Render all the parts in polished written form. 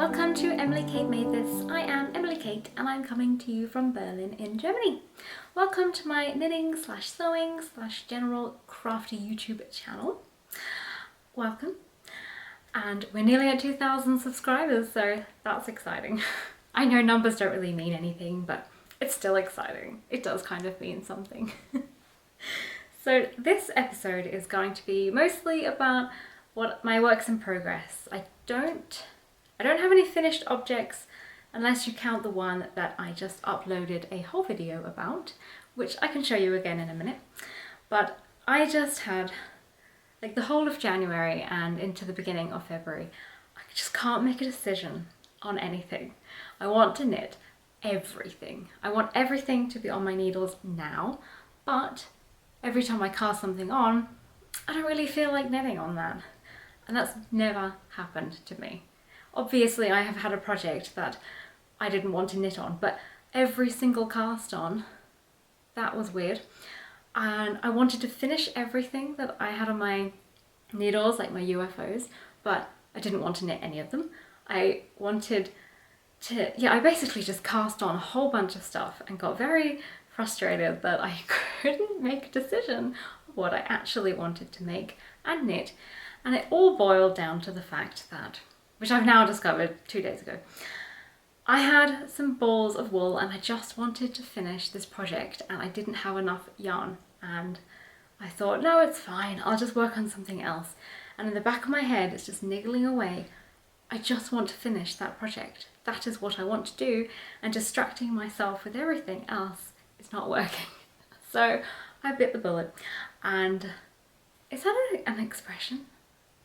Welcome to Emily Kate Made This. I am Emily Kate and I'm coming to you from Berlin in Germany. Welcome to my knitting slash sewing slash general crafty YouTube channel. Welcome. And we're nearly at 2,000 subscribers, so that's exciting. I know numbers don't really mean anything, but it's still exciting. It does kind of mean something. So this episode is going to be mostly about what my works in progress. I don't have any finished objects unless you count the one that I just uploaded a whole video about, which I can show you again in a minute. But I just had like the whole of January and into the beginning of February, I just can't make a decision on anything. I want to knit everything. I want everything to be on my needles now, but every time I cast something on, I don't really feel like knitting on that. And that's never happened to me. Obviously, I have had a project that I didn't want to knit on, but every single cast on, that was weird. And I wanted to finish everything that I had on my needles, like my UFOs, but I didn't want to knit any of them. I wanted to, I basically just cast on a whole bunch of stuff and got very frustrated that I couldn't make a decision of what I actually wanted to make and knit. And it all boiled down to the fact that, which I've now discovered 2 days ago, I had some balls of wool and I just wanted to finish this project and I didn't have enough yarn. And I thought, no, it's fine, I'll just work on something else. And in the back of my head, it's just niggling away. I just want to finish that project. That is what I want to do, and distracting myself with everything else is not working. So I bit the bullet. And is that an expression?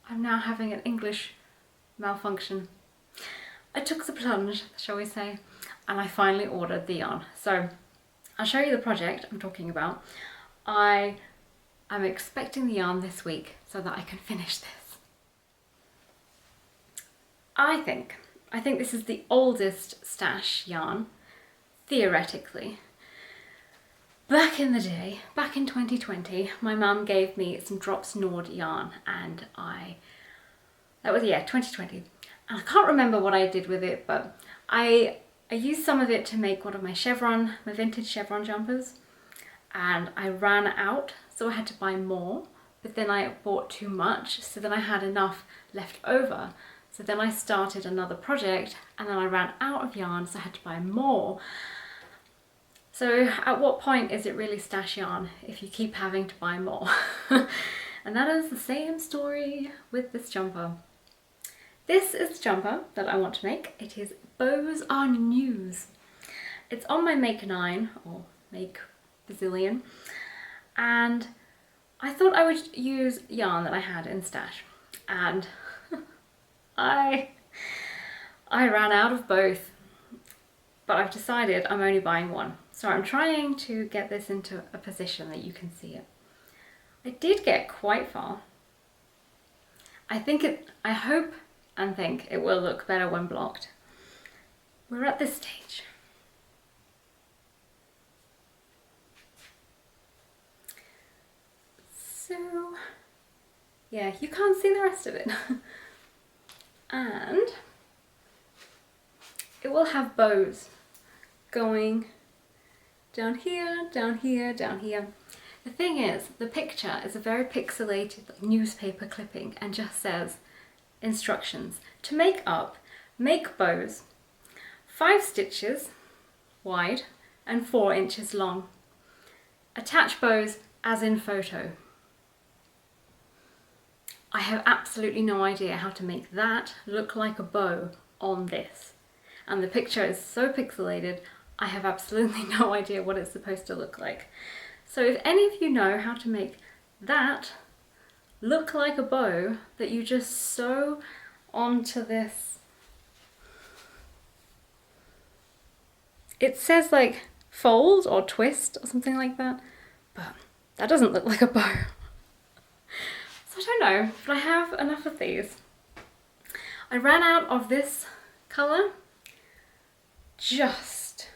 I'm now having an English malfunction. I took the plunge, shall we say, and I finally ordered the yarn. So I'll show you the project I'm talking about. I am expecting the yarn this week so that I can finish this. I think this is the oldest stash yarn, theoretically. Back in the day, back in 2020, my mum gave me some Drops Nord yarn and that was 2020. And I can't remember what I did with it, but I used some of it to make one of my vintage chevron jumpers, and I ran out, so I had to buy more, but then I bought too much, so then I had enough left over. So then I started another project and then I ran out of yarn, so I had to buy more. So at what point is it really stash yarn if you keep having to buy more? And that is the same story with this jumper. This is the jumper that I want to make. It is Bows Are News. It's on my Make 9 or Make Bazillion, and I thought I would use yarn that I had in stash, and I ran out of both, but I've decided I'm only buying one. So I'm trying to get this into a position that you can see it. I did get quite far. I hope and think it will look better when blocked. We're at this stage. So, yeah, you can't see the rest of it. And it will have bows going down here, down here, down here. The thing is, the picture is a very pixelated newspaper clipping and just says instructions. To make up, make bows 5 stitches wide and 4 inches long. Attach bows as in photo. I have absolutely no idea how to make that look like a bow on this. And the picture is so pixelated, I have absolutely no idea what it's supposed to look like. So if any of you know how to make that look like a bow that you just sew onto this, it says like fold or twist or something like that, but that doesn't look like a bow. So I don't know, but I have enough of these. I ran out of this colour just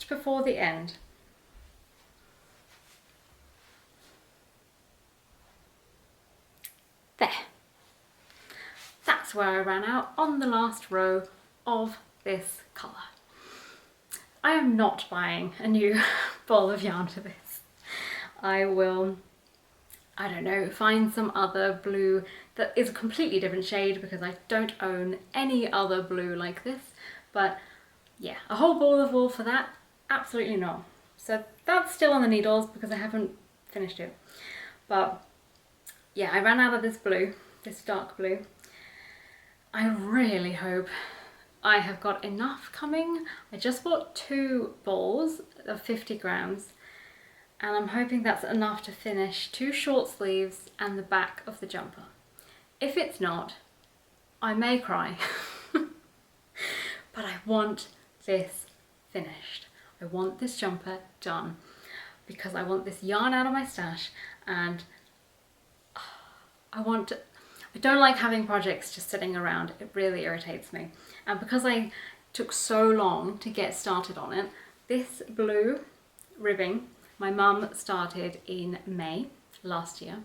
before the end. There. That's that's where I ran out, on the last row of this colour. I am not buying a new ball of yarn for this. I will, I don't know, find some other blue that is a completely different shade, because I don't own any other blue like this. But yeah, a whole ball of wool for that? Absolutely not. So that's still on the needles because I haven't finished it. But yeah, I ran out of this blue, this dark blue. I really hope I have got enough coming. I just bought 2 balls of 50 grams, and I'm hoping that's enough to finish 2 short sleeves and the back of the jumper. If it's not, I may cry. But I want this finished. I want this jumper done because I want this yarn out of my stash, and I don't like having projects just sitting around. It really irritates me. And because I took so long to get started on it, this blue ribbing, my mum started in May last year,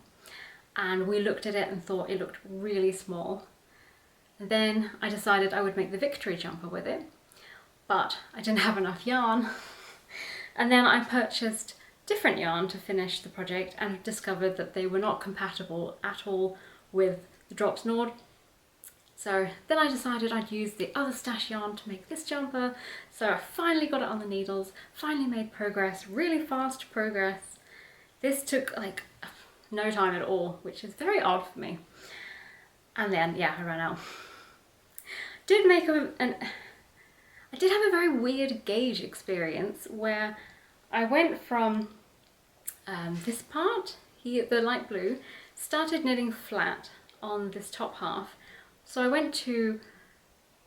and we looked at it and thought it looked really small. And then I decided I would make the victory jumper with it, but I didn't have enough yarn. And then I purchased different yarn to finish the project and discovered that they were not compatible at all with the drop snord. So then I decided I'd use the other stash yarn to make this jumper. So I finally got it on the needles, finally made progress, really fast progress. This took like no time at all, which is very odd for me. And then, yeah, I ran out. I did have a very weird gauge experience where I went from this part here, the light blue, started knitting flat on this top half. So I went to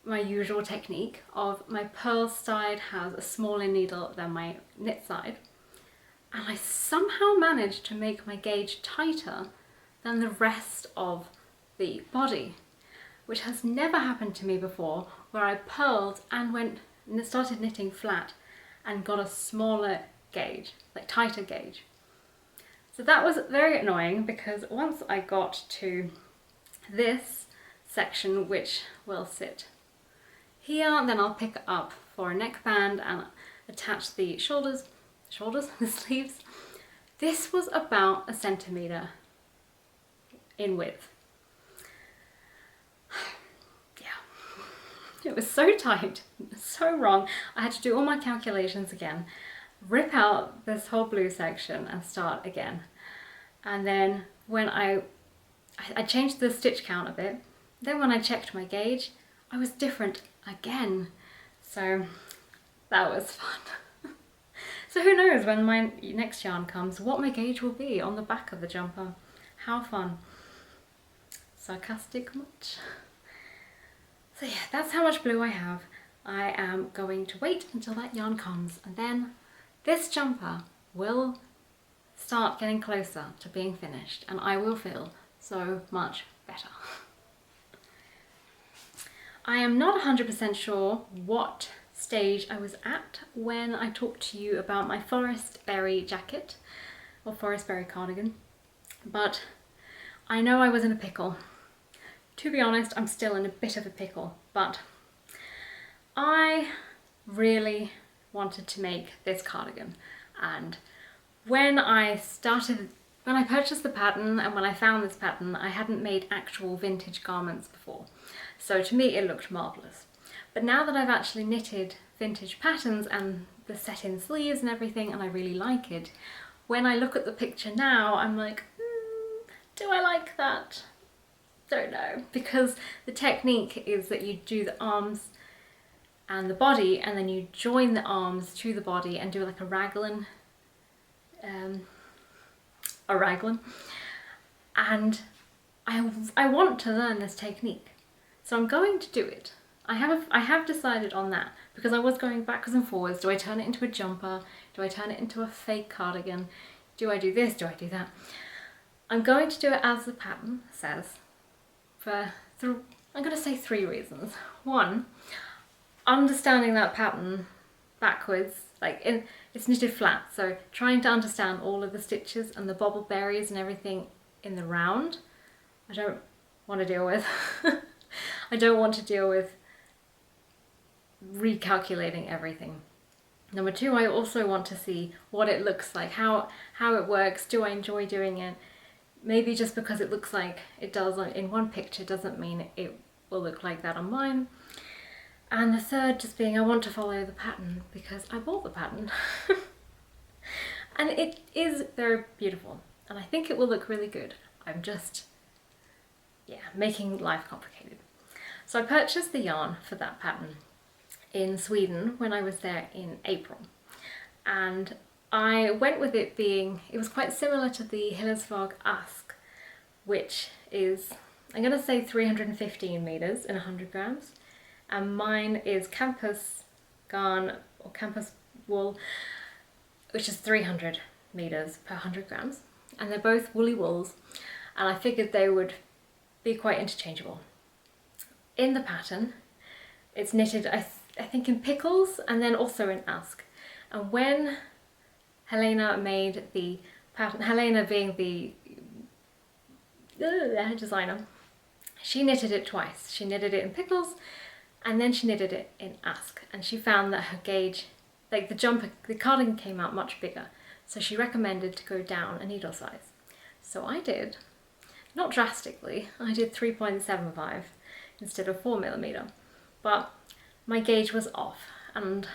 my usual technique of my purl side has a smaller needle than my knit side, and I somehow managed to make my gauge tighter than the rest of the body, which has never happened to me before, where I purled and went and started knitting flat and got a smaller gauge, like tighter gauge. So that was very annoying, because once I got to this section, which will sit here, then I'll pick it up for a neckband and attach the the sleeves. This was about 1 centimetre in width. Yeah, it was so tight, so wrong. I had to do all my calculations again, rip out this whole blue section and start again. And then when I changed the stitch count a bit, then when I checked my gauge, I was different again. So that was fun. So who knows when my next yarn comes, what my gauge will be on the back of the jumper. How fun. Sarcastic much? So yeah, that's how much blue I have. I am going to wait until that yarn comes, and then this jumper will start getting closer to being finished, and I will feel so much better. I am not 100% sure what stage I was at when I talked to you about my forest berry jacket, or forest berry cardigan, but I know I was in a pickle. To be honest, I'm still in a bit of a pickle, but I really wanted to make this cardigan, and when I purchased the pattern and when I found this pattern, I hadn't made actual vintage garments before. So to me it looked marvellous. But now that I've actually knitted vintage patterns and the set-in sleeves and everything, and I really like it, when I look at the picture now, I'm like, do I like that? Don't know. Because the technique is that you do the arms and the body, and then you join the arms to the body and do like a raglan. And I want to learn this technique, so I'm going to do it. I have decided on that, because I was going backwards and forwards. Do I turn it into a jumper? Do I turn it into a fake cardigan? Do I do this? Do I do that? I'm going to do it as the pattern says, for I'm going to say 3 reasons. 1, understanding that pattern backwards, like it's knitted flat, so trying to understand all of the stitches and the bobble berries and everything in the round, I don't want to deal with. I don't want to deal with recalculating everything. Number two, I also want to see what it looks like, how it works. Do I enjoy doing it? Maybe just because it looks like it does in one picture doesn't mean it will look like that on mine. And the third just being I want to follow the pattern because I bought the pattern. And it is very beautiful and I think it will look really good. I'm just, yeah, making life complicated. So I purchased the yarn for that pattern in Sweden when I was there in April. And I went with it being, it was quite similar to the Hillersvåg Ask, which is, I'm going to say 315 meters in 100 grams. And mine is Kampes garn or Kampes wool, which is 300 meters per 100 grams. And they're both woolly wools. And I figured they would be quite interchangeable. In the pattern, it's knitted, I think in pickles and then also in ask. And when Helena made the pattern, Helena being the designer, she knitted it twice. She knitted it in pickles and then she knitted it in ask. And she found that her gauge, like the cardigan came out much bigger. So she recommended to go down a needle size. So I did, not drastically, I did 3.75 instead of 4mm. But my gauge was off and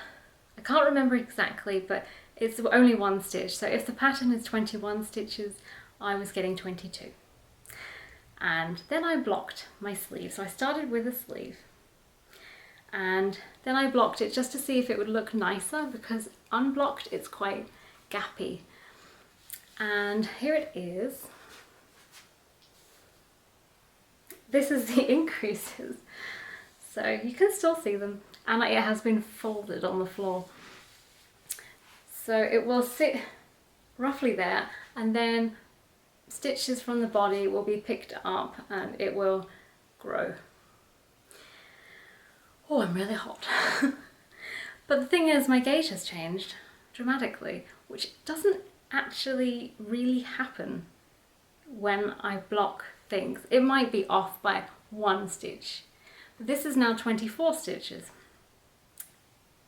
I can't remember exactly, but it's only one stitch. So if the pattern is 21 stitches, I was getting 22. And then I blocked my sleeve. So I started with a sleeve and then I blocked it just to see if it would look nicer because unblocked it's quite gappy. And here it is. This is the increases. So you can still see them and it has been folded on the floor. So it will sit roughly there and then stitches from the body will be picked up and it will grow. Oh, I'm really hot. But the thing is my gauge has changed dramatically, which doesn't actually really happen when I block things. It might be off by one stitch. This is now 24 stitches.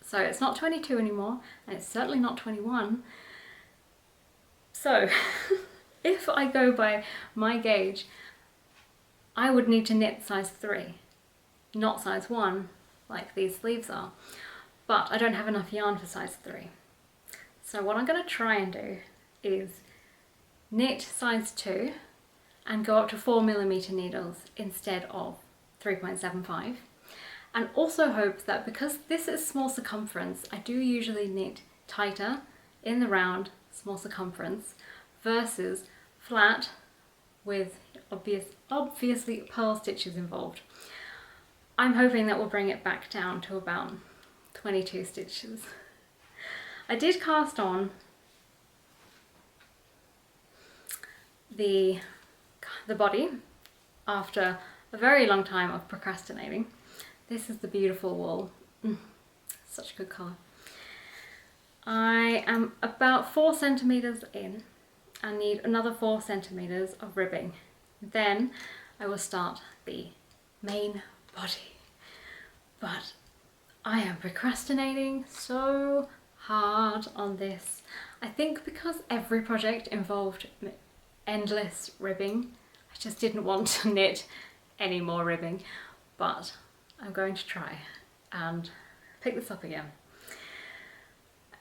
So it's not 22 anymore, and it's certainly not 21. So if I go by my gauge, I would need to knit size 3, not size 1, like these sleeves are. But I don't have enough yarn for size 3. So what I'm going to try and do is knit size 2 and go up to 4mm needles instead of 3.75, and also hope that because this is small circumference, I do usually knit tighter in the round small circumference versus flat with obviously purl stitches involved. I'm hoping that will bring it back down to about 22 stitches. I did cast on the body after a very long time of procrastinating. This is the beautiful wool. Such a good colour. I am about 4 centimeters in and need another 4 centimeters of ribbing. Then I will start the main body. But I am procrastinating so hard on this. I think because every project involved endless ribbing, I just didn't want to knit any more ribbing, but I'm going to try and pick this up again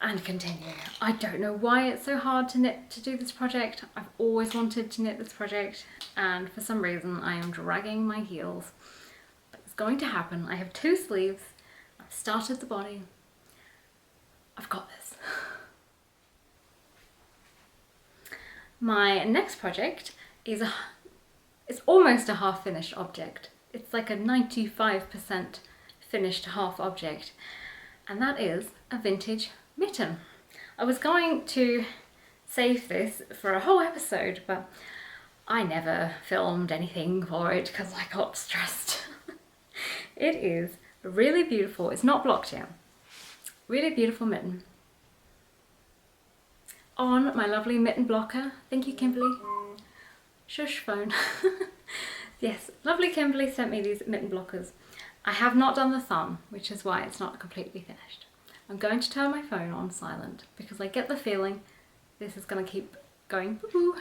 and continue. I don't know why it's so hard to do this project. I've always wanted to knit this project and for some reason I am dragging my heels, but it's going to happen. I have 2 sleeves, I've started the body, I've got this. My next project is it's almost a half finished object. It's like a 95% finished half object, and that is a vintage mitten. I was going to save this for a whole episode, but I never filmed anything for it because I got stressed. It is really beautiful. It's not blocked yet. Really beautiful mitten. On my lovely mitten blocker. Thank you, Kimberly. Shush phone. Yes, lovely Kimberly sent me these mitten blockers. I have not done the thumb, which is why it's not completely finished. I'm going to turn my phone on silent because I get the feeling this is going to keep going. Woo-hoo.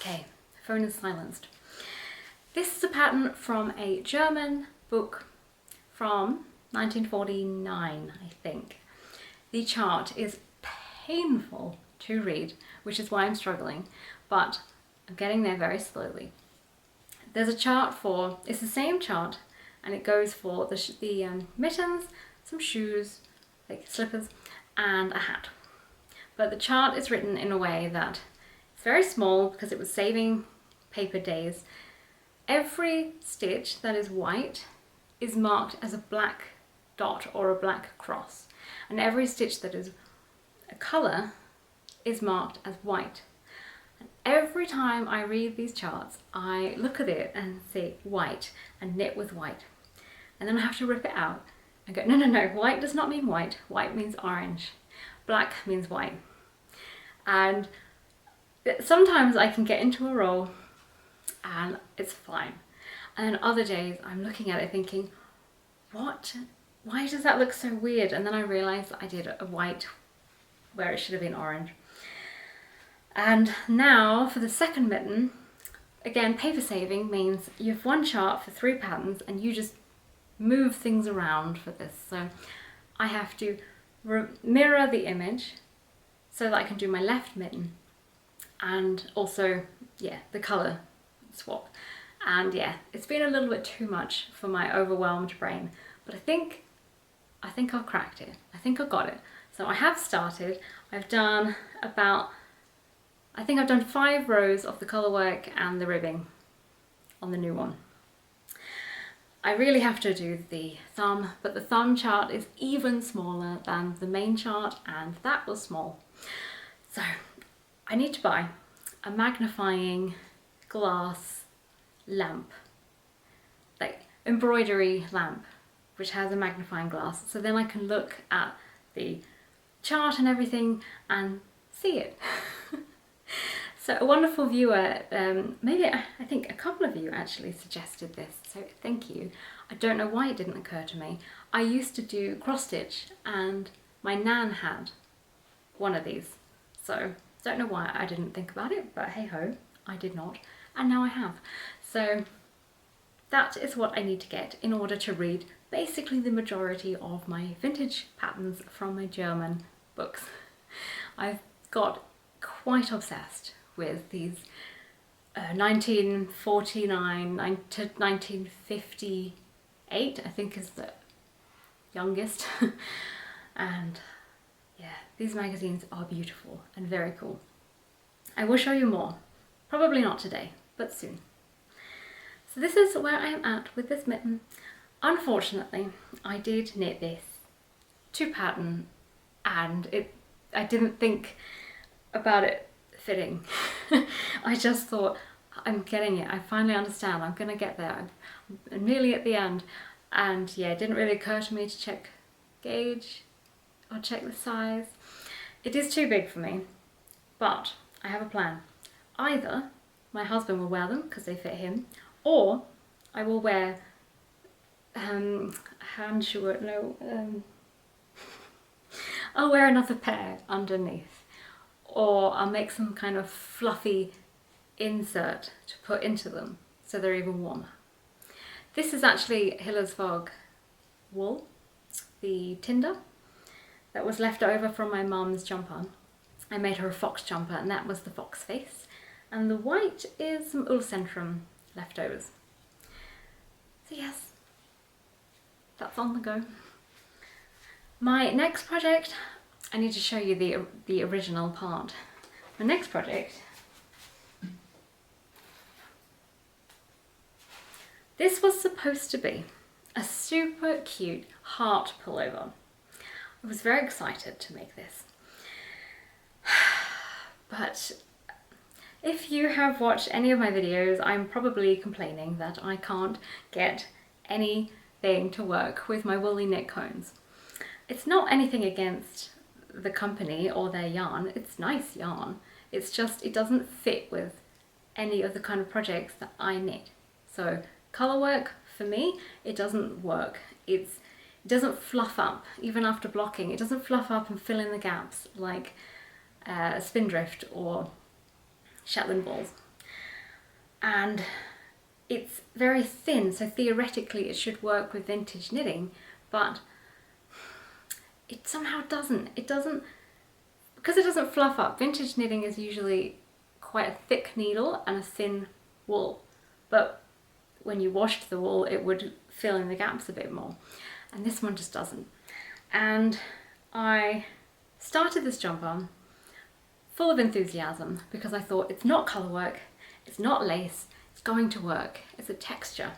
Okay, the phone is silenced. This is a pattern from a German book from 1949, I think. The chart is painful to read, which is why I'm struggling, but I'm getting there very slowly. There's a chart for, it's the same chart, and it goes for the mittens, some shoes, like slippers, and a hat. But the chart is written in a way that it's very small because it was saving paper days. Every stitch that is white is marked as a black dot or a black cross, and every stitch that is a colour is marked as white. And every time I read these charts, I look at it and say white and knit with white, and then I have to rip it out and go, no, no, no, white does not mean white, white means orange, black means white. And sometimes I can get into a roll and it's fine, and then other days I'm looking at it thinking, what? Why does that look so weird? And then I realised that I did a white where it should have been orange. And now for the second mitten, again, paper saving means you have one chart for 3 patterns and you just move things around for this. So I have to mirror the image so that I can do my left mitten, and also, yeah, the colour swap. And yeah, it's been a little bit too much for my overwhelmed brain, but I think I've cracked it. I think I've got it. So I have started. I've done about, I think I've done 5 rows of the colour work and the ribbing on the new one. I really have to do the thumb, but the thumb chart is even smaller than the main chart, and that was small. So I need to buy a magnifying glass lamp, like embroidery lamp, which has a magnifying glass, so then I can look at the chart and everything and see it. So a wonderful viewer, maybe I think a couple of you actually suggested this, so thank you. I don't know why it didn't occur to me. I used to do cross stitch and my nan had one of these, so don't know why I didn't think about it, but hey ho, I did not, and now I have. So that is what I need to get in order to read basically the majority of my vintage patterns from my German books. I've got quite obsessed with these 1949 to 1958, I think is the youngest. And yeah, these magazines are beautiful and very cool. I will show you more, probably not today, but soon. So this is where I am at with this mitten. Unfortunately, I did knit this to pattern, and I didn't think about it fitting. I just thought, I'm getting it, I finally understand, I'm gonna get there, I'm nearly at the end. And yeah, it didn't really occur to me to check gauge or check the size. It is too big for me, but I have a plan. Either my husband will wear them because they fit him, or I will wear I'll wear another pair underneath, or I'll make some kind of fluffy insert to put into them so they're even warmer. This is actually Hillersvåg wool, the Tinde, that was left over from my mum's jumper. I made her a fox jumper, and that was the fox face. And the white is some Ullcentrum leftovers. So yes, that's on the go. My next project, I need to show you the original part. My next project, this was supposed to be a super cute heart pullover. I was very excited to make this. But if you have watched any of my videos, I'm probably complaining that I can't get anything to work with my woolly knit cones. It's not anything against the company or their yarn. It's nice yarn. It's just, it doesn't fit with any of the kind of projects that I knit. So colour work, for me, it doesn't work. It doesn't fluff up, even after blocking. It doesn't fluff up and fill in the gaps like Spindrift or Shetland balls. And it's very thin, so theoretically it should work with vintage knitting, but it somehow doesn't. It doesn't, because it doesn't fluff up. Vintage knitting is usually quite a thick needle and a thin wool, but when you washed the wool it would fill in the gaps a bit more, and this one just doesn't. And I started this jumper full of enthusiasm because I thought, it's not colour work, it's not lace, it's going to work, it's a texture.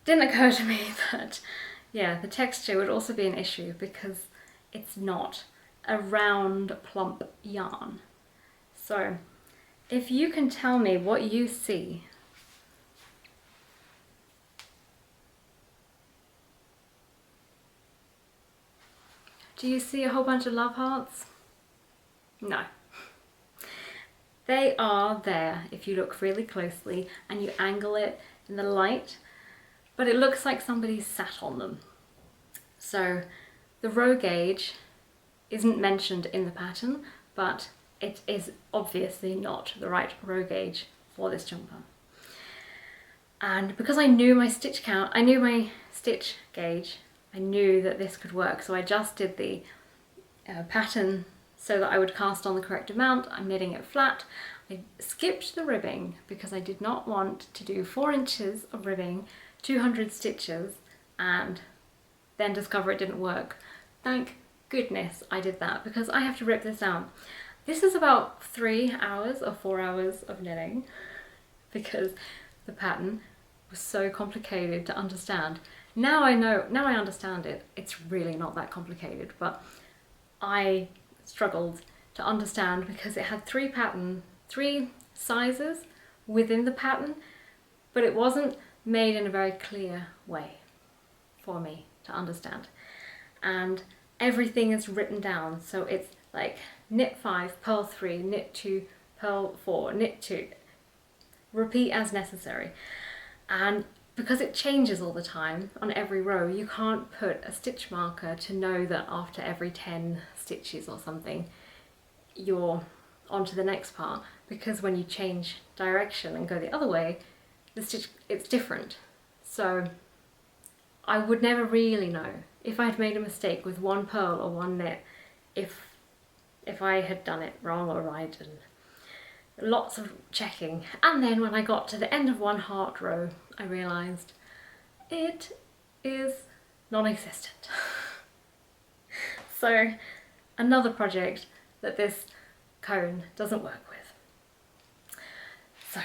Didn't occur to me that, yeah, the texture would also be an issue because it's not a round, plump yarn. So if you can tell me what you see. Do you see a whole bunch of love hearts? No. They are there if you look really closely and you angle it in the light, but it looks like somebody sat on them. So the row gauge isn't mentioned in the pattern, but it is obviously not the right row gauge for this jumper. And because I knew my stitch count, I knew my stitch gauge, I knew that this could work, so I adjusted the pattern so that I would cast on the correct amount. I'm knitting it flat. I skipped the ribbing because I did not want to do 4 inches of ribbing, 200 stitches, and then discover it didn't work. Thank goodness I did that, because I have to rip this down. This is about 3 hours or 4 hours of knitting because the pattern was so complicated to understand. Now I know, now I understand it. It's really not that complicated, but I struggled to understand because it had 3 sizes within the pattern, but it wasn't made in a very clear way for me to understand. And everything is written down, so it's like knit 5, purl 3, knit 2, purl 4, knit 2, repeat as necessary. And because it changes all the time on every row, you can't put a stitch marker to know that after every 10 stitches or something you're on to the next part, because when you change direction and go the other way, the stitch, it's different. So I would never really know if I'd made a mistake with one purl or one knit, if I had done it wrong or right, and lots of checking. And then when I got to the end of one heart row, I realised it is non-existent. So another project that this cone doesn't work with. So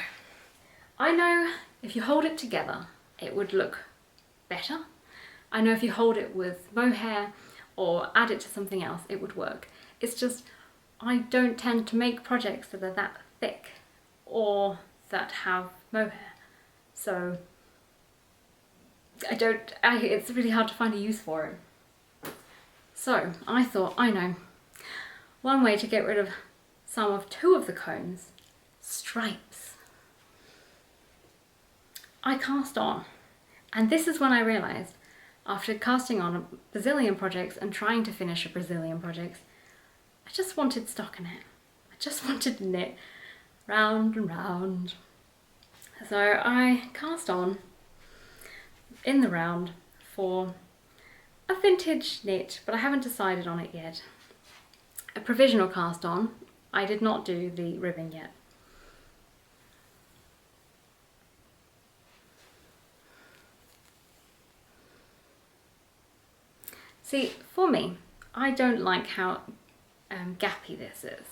I know if you hold it together it would look better. I know if you hold it with mohair or add it to something else it would work. It's just I don't tend to make projects that are that thick or that have mohair, so it's really hard to find a use for it. So I thought, I know, one way to get rid of some of 2 of the cones, stripes. I cast on, and this is when I realised, after casting on a bazillion projects and trying to finish a bazillion projects, I just wanted stockinette. I just wanted to knit round and round. So I cast on in the round for a vintage knit, but I haven't decided on it yet. A provisional cast on. I did not do the ribbing yet. See, for me, I don't like how gappy this is.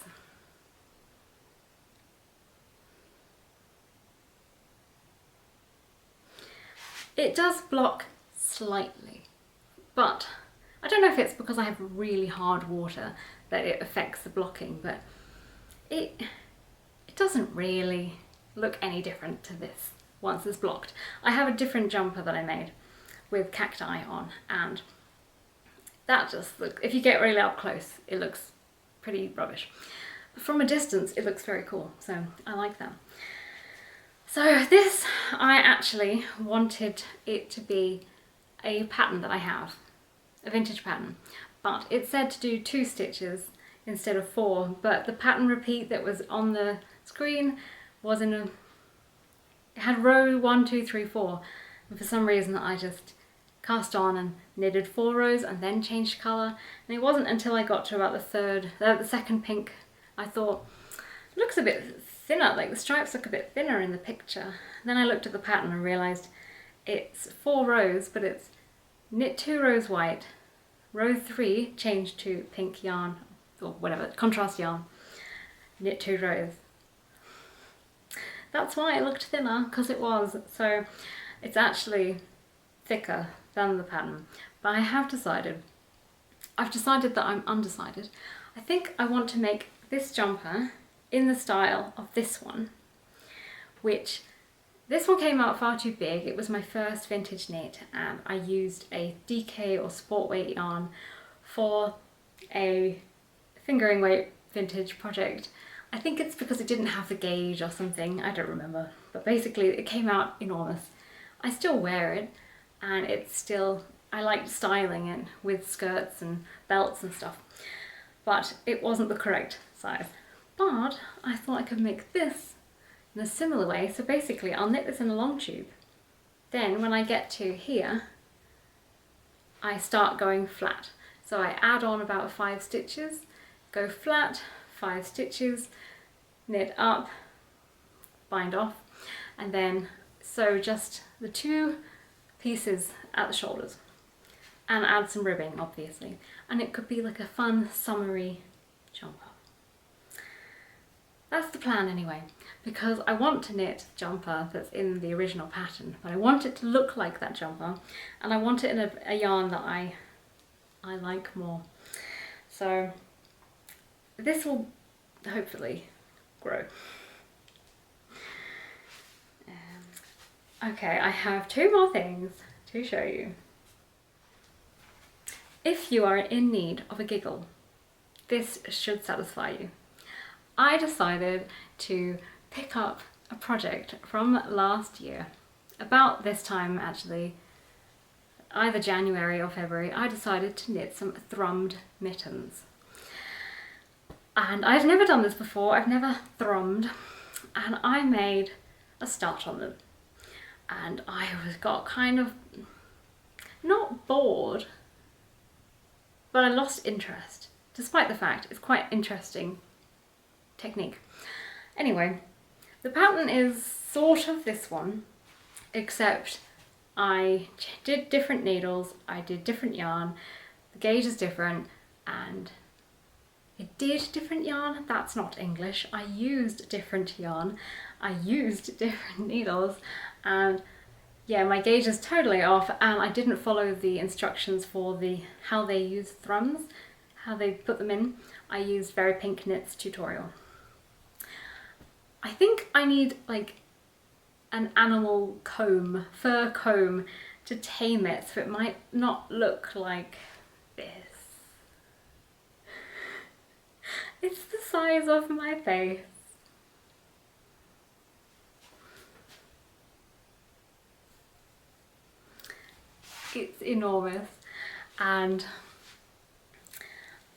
It does block slightly, but I don't know if it's because I have really hard water that it affects the blocking, but it doesn't really look any different to this once it's blocked. I have a different jumper that I made with cacti on, and that just look, if you get really up close, it looks pretty rubbish. But from a distance, it looks very cool, so I like that. So this, I actually wanted it to be a pattern that I have, a vintage pattern, but it said to do 2 stitches instead of 4, but the pattern repeat that was on the screen was in a, it had row 1, 2, 3, 4, and for some reason I just cast on and knitted 4 rows and then changed colour, and it wasn't until I got to about the second pink, I thought, it looks a bit thinner, like the stripes look a bit thinner in the picture. Then I looked at the pattern and realised it's 4 rows, but it's knit 2 rows white, row 3 change to pink yarn, or whatever, contrast yarn, knit 2 rows. That's why it looked thinner, because it was. So it's actually thicker than the pattern. But I've decided that I'm undecided. I think I want to make this jumper in the style of this one, which this one came out far too big. It was my first vintage knit, and I used a DK or sport weight yarn for a fingering weight vintage project. I think it's because it didn't have the gauge or something, I don't remember, but basically it came out enormous. I still wear it, and it's still, I like styling it with skirts and belts and stuff, but it wasn't the correct size. But I thought I could make this in a similar way. So basically I'll knit this in a long tube. Then when I get to here, I start going flat. So I add on about 5 stitches, go flat, 5 stitches, knit up, bind off, and then sew just the 2 pieces at the shoulders and add some ribbing, obviously. And it could be like a fun summery jumper. That's the plan anyway, because I want to knit a jumper that's in the original pattern, but I want it to look like that jumper, and I want it in a yarn that I like more. So this will hopefully grow. Okay, I have 2 more things to show you. If you are in need of a giggle, this should satisfy you. I decided to pick up a project from last year, about this time actually, either January or February. I decided to knit some Thrummed Mittens. And I've never done this before, I've never thrummed, and I made a start on them. And I got kind of, not bored, but I lost interest, despite the fact it's quite interesting technique. Anyway, the pattern is sort of this one, except I did different needles, I did different yarn, the gauge is different, and it did different yarn, that's not English, I used different yarn, I used different needles, and yeah, my gauge is totally off, and I didn't follow the instructions for how they use thrums, how they put them in. I used Very Pink Knits tutorial. I think I need like an animal comb, fur comb, to tame it so it might not look like this. It's the size of my face. It's enormous and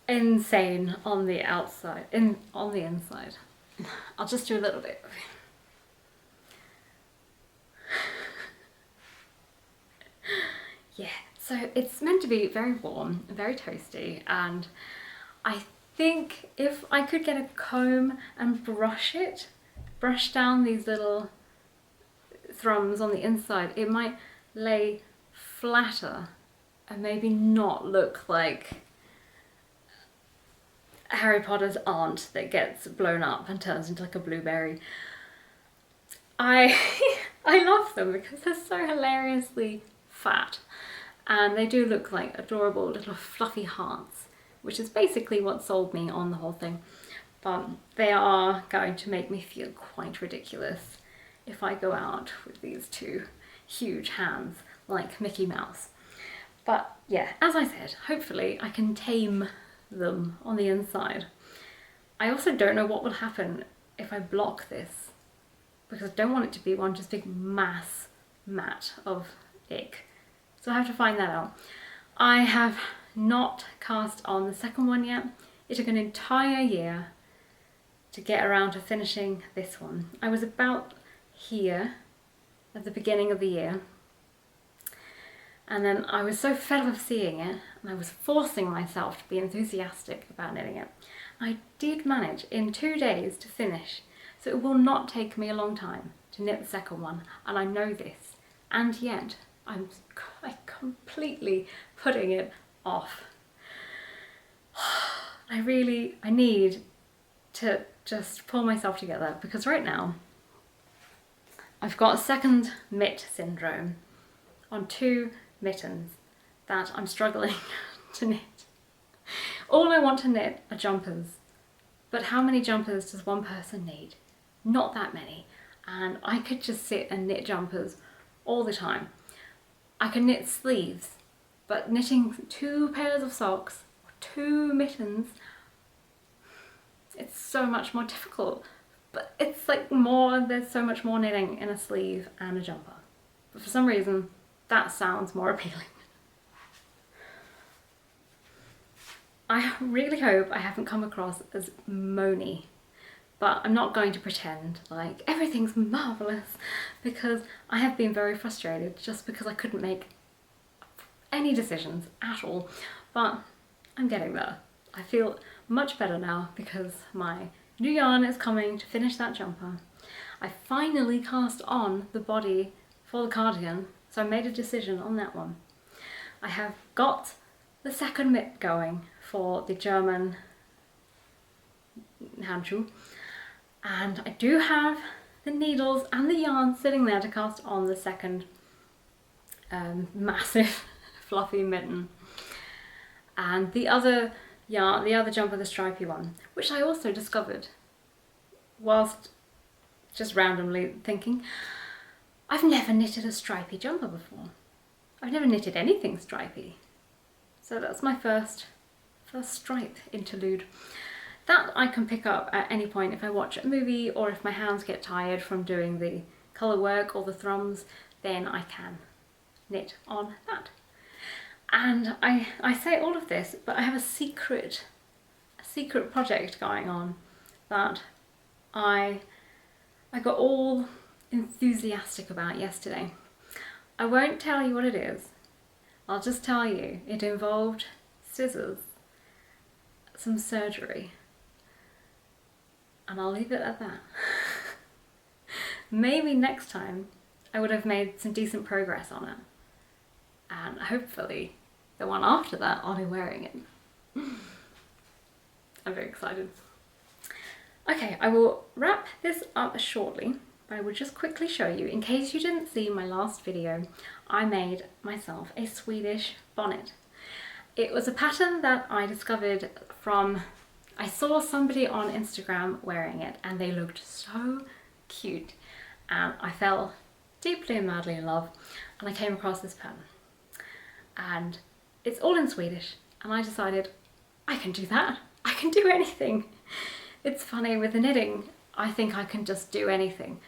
insane on the outside, on the inside. I'll just do a little bit. Yeah, so it's meant to be very warm, very toasty, and I think if I could get a comb and brush down these little thrums on the inside, it might lay flatter and maybe not look like Harry Potter's aunt that gets blown up and turns into like a blueberry. I love them because they're so hilariously fat, and they do look like adorable little fluffy hearts, which is basically what sold me on the whole thing. But they are going to make me feel quite ridiculous if I go out with these 2 huge hands like Mickey Mouse. But yeah, as I said, hopefully I can tame them on the inside. I also don't know what will happen if I block this, because I don't want it to be one just big mass mat of ick. So I have to find that out. I have not cast on the second one yet. It took an entire year to get around to finishing this one. I was about here at the beginning of the year, and then I was so fed up of seeing it, and I was forcing myself to be enthusiastic about knitting it. I did manage in 2 days to finish, so it will not take me a long time to knit the second one, and I know this, and yet I'm completely putting it off. I need to just pull myself together, because right now I've got second mitt syndrome on 2 mittens that I'm struggling to knit. All I want to knit are jumpers, but how many jumpers does one person need? Not that many, and I could just sit and knit jumpers all the time. I can knit sleeves, but knitting 2 pairs of socks or 2 mittens, it's so much more difficult. But it's like there's so much more knitting in a sleeve and a jumper. But for some reason, that sounds more appealing. I really hope I haven't come across as moany, but I'm not going to pretend like everything's marvellous, because I have been very frustrated just because I couldn't make any decisions at all. But I'm getting there. I feel much better now because my new yarn is coming to finish that jumper. I finally cast on the body for the cardigan, so I made a decision on that one. I have got the second mitt going for the German handschuh, and I do have the needles and the yarn sitting there to cast on the second massive fluffy mitten. And the other yarn, the other jumper, the stripy one, which I also discovered whilst just randomly thinking, I've never knitted a stripy jumper before. I've never knitted anything stripy. So that's my first stripe interlude. That I can pick up at any point if I watch a movie, or if my hands get tired from doing the colour work or the thrums, then I can knit on that. And I say all of this, but I have a secret project going on that I got all enthusiastic about yesterday. I won't tell you what it is. I'll just tell you it involved scissors, some surgery, and I'll leave it at that. Maybe next time I would have made some decent progress on it, and hopefully the one after that I'll be wearing it. I'm very excited. Okay, I will wrap this up shortly, but I will just quickly show you, in case you didn't see my last video, I made myself a Swedish bonnet. It was a pattern that I discovered from, I saw somebody on Instagram wearing it and they looked so cute, and I fell deeply and madly in love, and I came across this pattern. And it's all in Swedish, and I decided I can do that. I can do anything. It's funny, with the knitting, I think I can just do anything.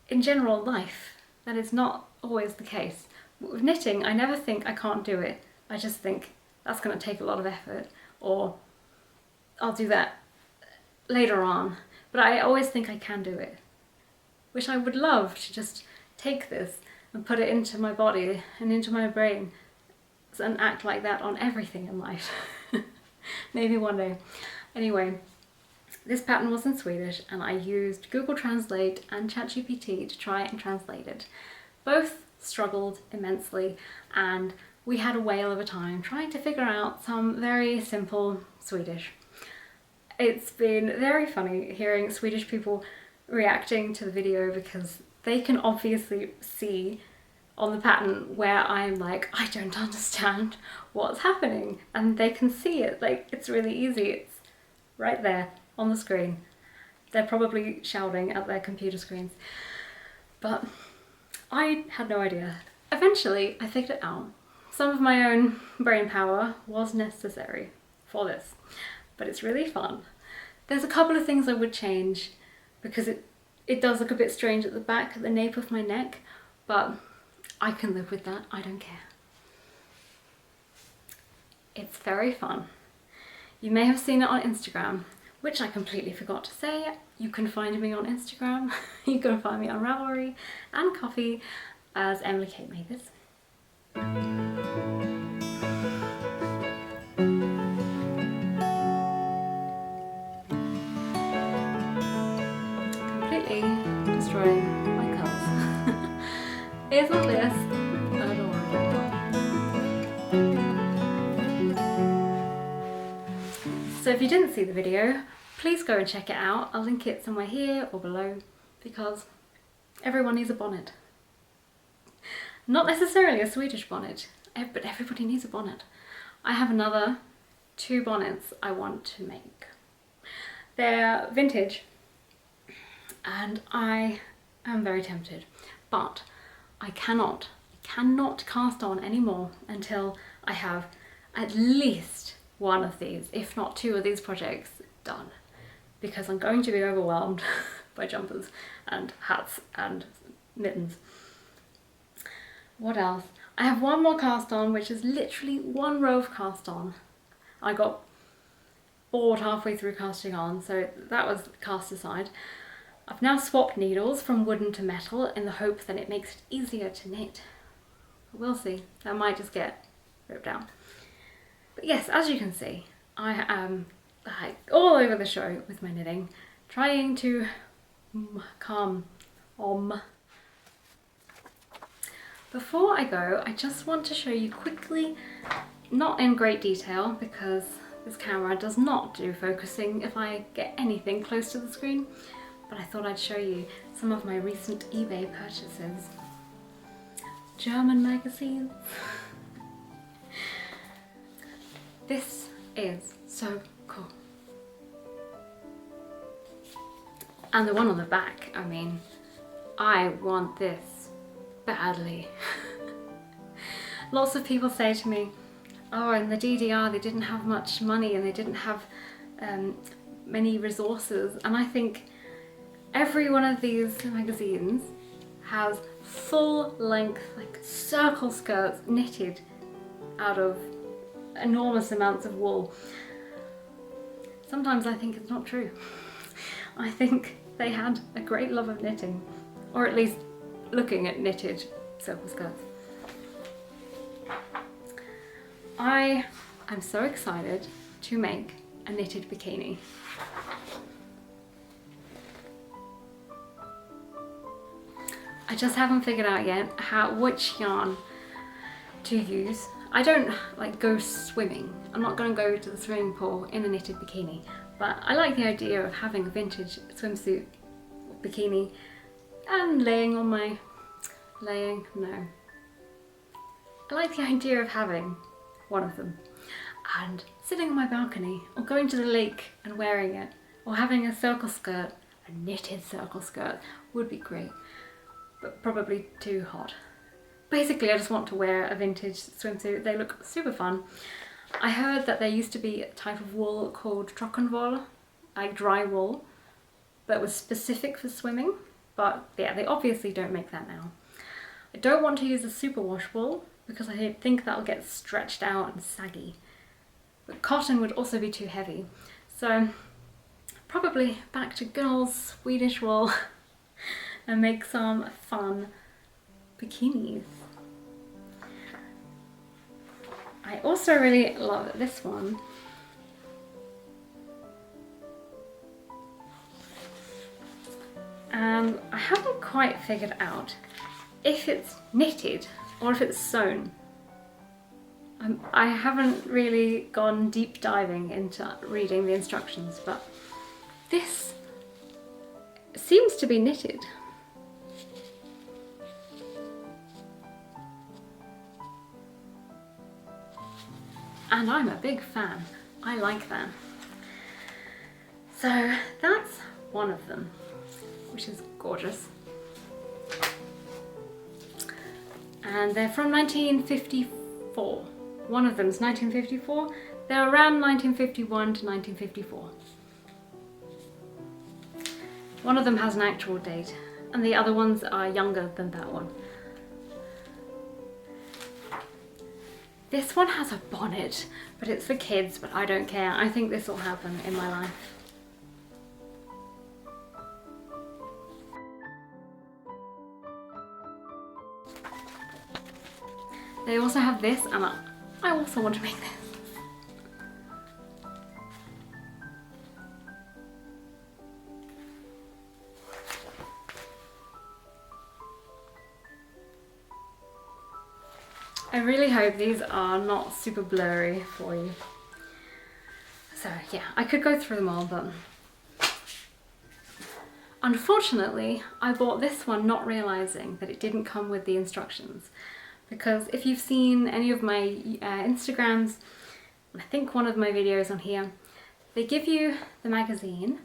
In general life, that is not always the case. With knitting, I never think I can't do it. I just think that's going to take a lot of effort, or I'll do that later on. But I always think I can do it. Which I would love to just take this and put it into my body and into my brain and act like that on everything in life. Maybe one day. Anyway, this pattern was in Swedish, and I used Google Translate and ChatGPT to try and translate it. Both struggled immensely, and we had a whale of a time trying to figure out some very simple Swedish. It's been very funny hearing Swedish people reacting to the video, because they can obviously see on the pattern where I'm like, I don't understand what's happening, and they can see it. Like, it's really easy. It's right there on the screen. They're probably shouting at their computer screens, but I had no idea. Eventually I figured it out, some of my own brain power was necessary for this, but it's really fun. There's a couple of things I would change because it does look a bit strange at the back, at the nape of my neck, but I can live with that, I don't care. It's very fun. You may have seen it on Instagram, which I completely forgot to say. You can find me on Instagram, you can find me on Ravelry and Coffee as Emily Kate Made This. Completely destroying my curls. Isn't this adorable? So if you didn't see the video, please go and check it out. I'll link it somewhere here or below because everyone needs a bonnet. Not necessarily a Swedish bonnet, but everybody needs a bonnet. I have another 2 bonnets I want to make. They're vintage and I am very tempted, but I cannot cast on anymore until I have at least one of these, if not 2 of these projects done, because I'm going to be overwhelmed by jumpers and hats and mittens. What else? I have one more cast on, which is literally 1 row of cast on. I got bored halfway through casting on, so that was cast aside. I've now swapped needles from wooden to metal in the hope that it makes it easier to knit. We'll see, that might just get ripped down. But yes, as you can see, I am all over the show with my knitting, trying to calm. Before I go, I just want to show you quickly, not in great detail because this camera does not do focusing if I get anything close to the screen, but I thought I'd show you some of my recent eBay purchases. German magazines. This is so cool. And the one on the back, I mean, I want this badly. Lots of people say to me, oh, in the DDR they didn't have much money and they didn't have many resources, and I think every one of these magazines has full length, like circle skirts knitted out of enormous amounts of wool. Sometimes I think it's not true. I think they had a great love of knitting, or at least looking at knitted circle skirts. I am so excited to make a knitted bikini. I just haven't figured out yet which yarn to use. I don't like go swimming. I'm not going to go to the swimming pool in a knitted bikini, but I like the idea of having a vintage swimsuit bikini and I like the idea of having one of them and sitting on my balcony or going to the lake and wearing it, or having a circle skirt, a knitted circle skirt would be great, but probably too hot. Basically, I just want to wear a vintage swimsuit. They look super fun. I heard that there used to be a type of wool called trockenwool, like dry wool, that was specific for swimming, but yeah, they obviously don't make that now. I don't want to use a superwash wool because I think that'll get stretched out and saggy. But cotton would also be too heavy. So probably back to good old Swedish wool and make some fun bikinis. I also really love this one. I haven't quite figured out if it's knitted or if it's sewn. I haven't really gone deep diving into reading the instructions, but this seems to be knitted. And I'm a big fan. I like that. So that's one of them, which is gorgeous. And they're from 1954 4. One of them's 1954. They're around 1951 to 1954. One of them has an actual date, and the other ones are younger than that one. This one has a bonnet, but it's for kids, but I don't care. I think this will happen in my life. They also have this, and I also want to make this. I really hope these are not super blurry for you. So yeah, I could go through them all, but unfortunately I bought this one not realizing that it didn't come with the instructions. Because if you've seen any of my Instagrams, I think one of my videos on here, they give you the magazine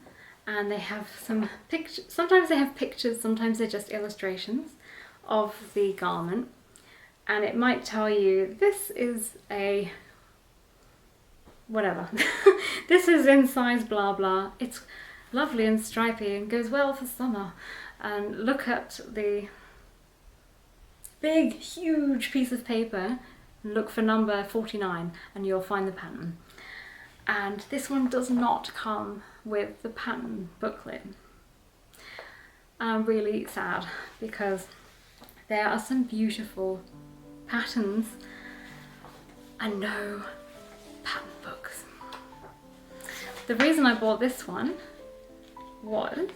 and they have some pictures. Sometimes they have pictures, sometimes they're just illustrations of the garment. And it might tell you, this is a whatever. This is in size blah blah. It's lovely and stripy and goes well for summer. And look at the big, huge piece of paper and look for number 49 and you'll find the pattern. And this one does not come with the pattern booklet. I'm really sad because there are some beautiful patterns and no pattern books. The reason I bought this one was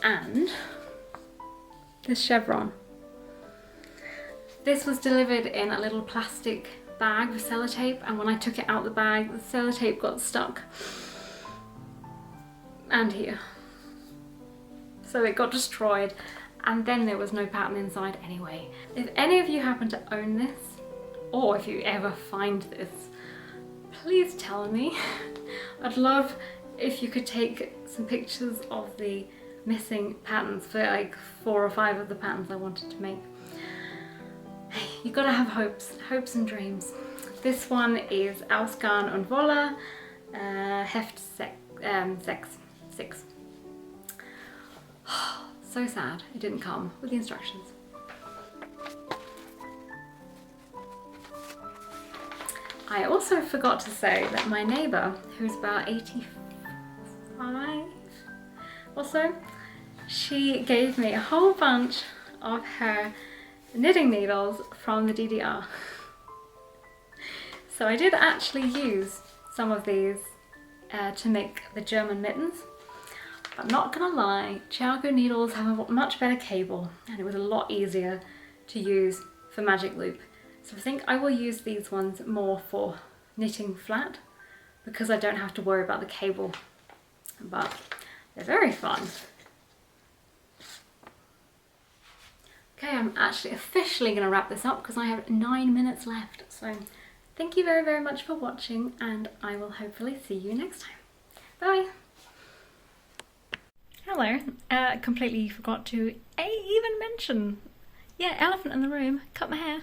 and this chevron. This was delivered in a little plastic bag with sellotape, and when I took it out the bag, the sellotape got stuck and here, so it got destroyed, and then there was no pattern inside anyway. If any of you happen to own this, or if you ever find this, please tell me. I'd love if you could take some pictures of the missing patterns for like 4 or 5 of the patterns I wanted to make. You gotta have hopes and dreams. This one is Ausgarn und Wolle, Heft 6. So sad it didn't come with the instructions. I also forgot to say that my neighbour, who's about 85 or so, she gave me a whole bunch of her knitting needles from the DDR. So I did actually use some of these to make the German mittens. I'm not gonna lie, Jarbo needles have a much better cable and it was a lot easier to use for magic loop. So I think I will use these ones more for knitting flat because I don't have to worry about the cable, but they're very fun. Okay, I'm actually officially going to wrap this up because I have 9 minutes left. So thank you very, very much for watching, and I will hopefully see you next time. Bye! Hello, completely forgot to even mention, yeah, elephant in the room, cut my hair.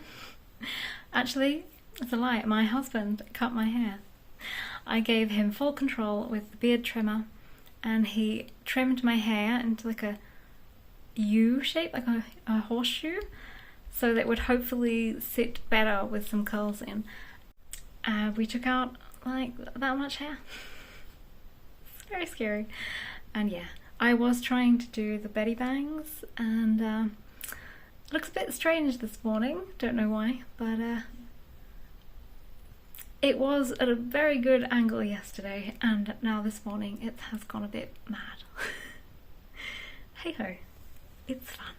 Actually, it's a lie, my husband cut my hair. I gave him full control with the beard trimmer and he trimmed my hair into like a U shape, like a horseshoe, so that it would hopefully sit better with some curls in. We took out like that much hair. It's very scary. And yeah, I was trying to do the Betty bangs and it looks a bit strange this morning, don't know why, but it was at a very good angle yesterday and now this morning it has gone a bit mad. Hey ho. It's fun.